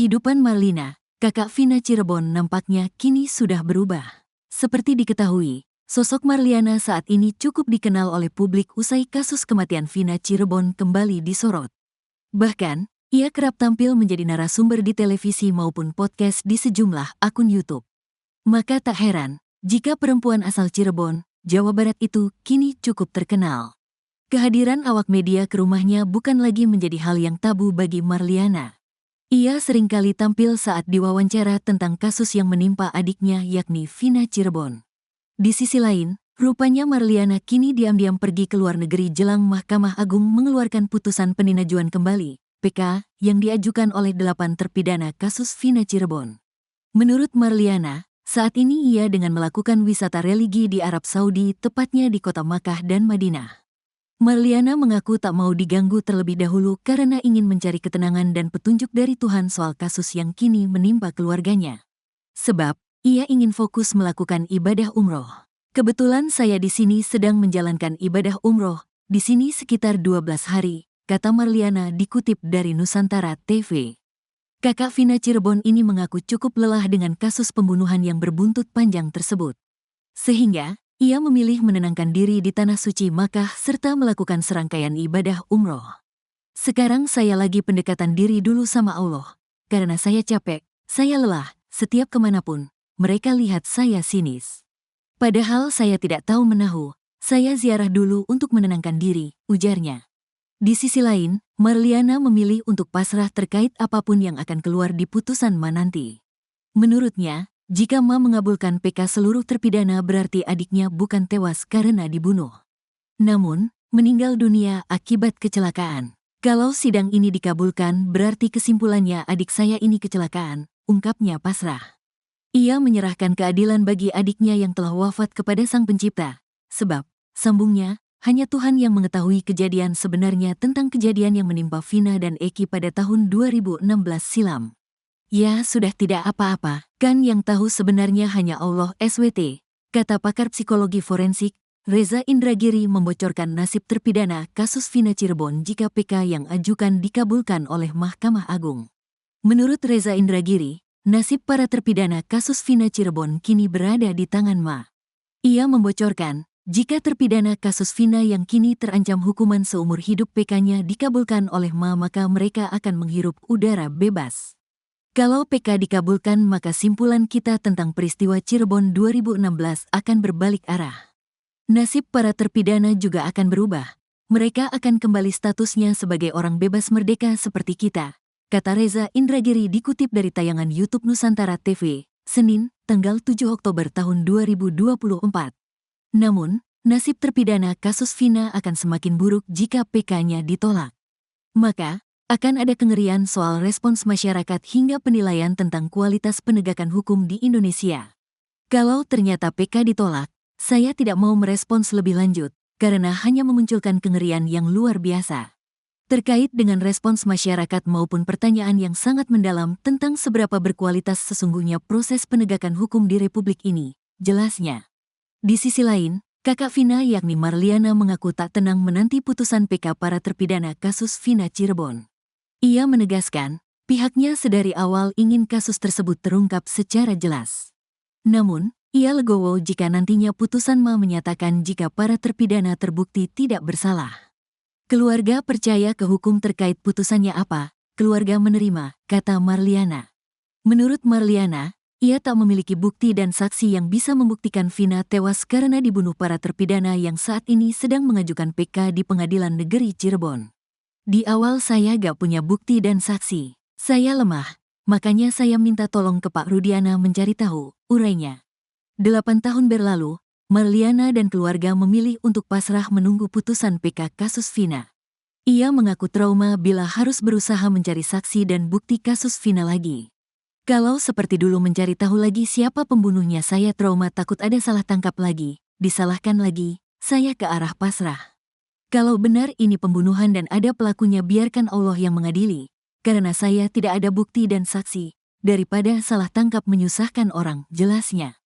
Kehidupan Marlina, kakak Vina Cirebon nampaknya kini sudah berubah. Seperti diketahui, sosok Marliana saat ini cukup dikenal oleh publik usai kasus kematian Vina Cirebon kembali disorot. Bahkan, ia kerap tampil menjadi narasumber di televisi maupun podcast di sejumlah akun YouTube. Maka tak heran, jika perempuan asal Cirebon, Jawa Barat itu kini cukup terkenal. Kehadiran awak media ke rumahnya bukan lagi menjadi hal yang tabu bagi Marliana. Ia seringkali tampil saat diwawancara tentang kasus yang menimpa adiknya yakni Vina Cirebon. Di sisi lain, rupanya Marliana kini diam-diam pergi ke luar negeri jelang Mahkamah Agung mengeluarkan putusan peninjauan kembali, PK, yang diajukan oleh 8 terpidana kasus Vina Cirebon. Menurut Marliana, saat ini ia dengan melakukan wisata religi di Arab Saudi, tepatnya di kota Makkah dan Madinah. Marliana mengaku tak mau diganggu terlebih dahulu karena ingin mencari ketenangan dan petunjuk dari Tuhan soal kasus yang kini menimpa keluarganya. Sebab, ia ingin fokus melakukan ibadah umroh. Kebetulan saya di sini sedang menjalankan ibadah umroh, di sini sekitar 12 hari, kata Marliana dikutip dari Nusantara TV. Kakak Vina Cirebon ini mengaku cukup lelah dengan kasus pembunuhan yang berbuntut panjang tersebut. Sehingga, ia memilih menenangkan diri di Tanah Suci Makkah serta melakukan serangkaian ibadah umroh. Sekarang saya lagi pendekatan diri dulu sama Allah. Karena saya capek, saya lelah, setiap kemanapun, mereka lihat saya sinis. Padahal saya tidak tahu menahu, saya ziarah dulu untuk menenangkan diri, ujarnya. Di sisi lain, Marliana memilih untuk pasrah terkait apapun yang akan keluar di putusan Ma nanti. Menurutnya, jika Ma mengabulkan PK seluruh terpidana berarti adiknya bukan tewas karena dibunuh, namun meninggal dunia akibat kecelakaan. Kalau sidang ini dikabulkan berarti kesimpulannya adik saya ini kecelakaan, ungkapnya pasrah. Ia menyerahkan keadilan bagi adiknya yang telah wafat kepada Sang Pencipta, sebab, sambungnya, hanya Tuhan yang mengetahui kejadian sebenarnya tentang kejadian yang menimpa Vina dan Eki pada tahun 2016 silam. Ya sudah tidak apa-apa, kan yang tahu sebenarnya hanya Allah SWT, kata pakar psikologi forensik, Reza Indragiri membocorkan nasib terpidana kasus Vina Cirebon jika PK yang ajukan dikabulkan oleh Mahkamah Agung. Menurut Reza Indragiri, nasib para terpidana kasus Vina Cirebon kini berada di tangan Ma. Ia membocorkan, jika terpidana kasus Vina yang kini terancam hukuman seumur hidup PK-nya dikabulkan oleh Ma maka mereka akan menghirup udara bebas. Kalau PK dikabulkan maka simpulan kita tentang peristiwa Cirebon 2016 akan berbalik arah. Nasib para terpidana juga akan berubah. Mereka akan kembali statusnya sebagai orang bebas merdeka seperti kita, kata Reza Indragiri dikutip dari tayangan YouTube Nusantara TV, Senin, tanggal 7 Oktober tahun 2024. Namun, nasib terpidana kasus Vina akan semakin buruk jika PK-nya ditolak. Maka, akan ada kengerian soal respons masyarakat hingga penilaian tentang kualitas penegakan hukum di Indonesia. Kalau ternyata PK ditolak, saya tidak mau merespons lebih lanjut, karena hanya memunculkan kengerian yang luar biasa. Terkait dengan respons masyarakat maupun pertanyaan yang sangat mendalam tentang seberapa berkualitas sesungguhnya proses penegakan hukum di Republik ini, jelasnya. Di sisi lain, kakak Vina yakni Marliana mengaku tak tenang menanti putusan PK para terpidana kasus Vina Cirebon. Ia menegaskan, pihaknya sedari awal ingin kasus tersebut terungkap secara jelas. Namun, ia legowo jika nantinya putusan Ma menyatakan jika para terpidana terbukti tidak bersalah. Keluarga percaya ke hukum terkait putusannya apa, keluarga menerima, kata Marliana. Menurut Marliana, ia tak memiliki bukti dan saksi yang bisa membuktikan Vina tewas karena dibunuh para terpidana yang saat ini sedang mengajukan PK di Pengadilan Negeri Cirebon. Di awal saya gak punya bukti dan saksi. Saya lemah, makanya saya minta tolong ke Pak Rudiana mencari tahu, urainya. 8 tahun berlalu, Marliana dan keluarga memilih untuk pasrah menunggu putusan PK kasus Vina. Ia mengaku trauma bila harus berusaha mencari saksi dan bukti kasus Vina lagi. Kalau seperti dulu mencari tahu lagi siapa pembunuhnya saya trauma takut ada salah tangkap lagi, disalahkan lagi, saya ke arah pasrah. Kalau benar ini pembunuhan dan ada pelakunya biarkan Allah yang mengadili, karena saya tidak ada bukti dan saksi, daripada salah tangkap menyusahkan orang, jelasnya.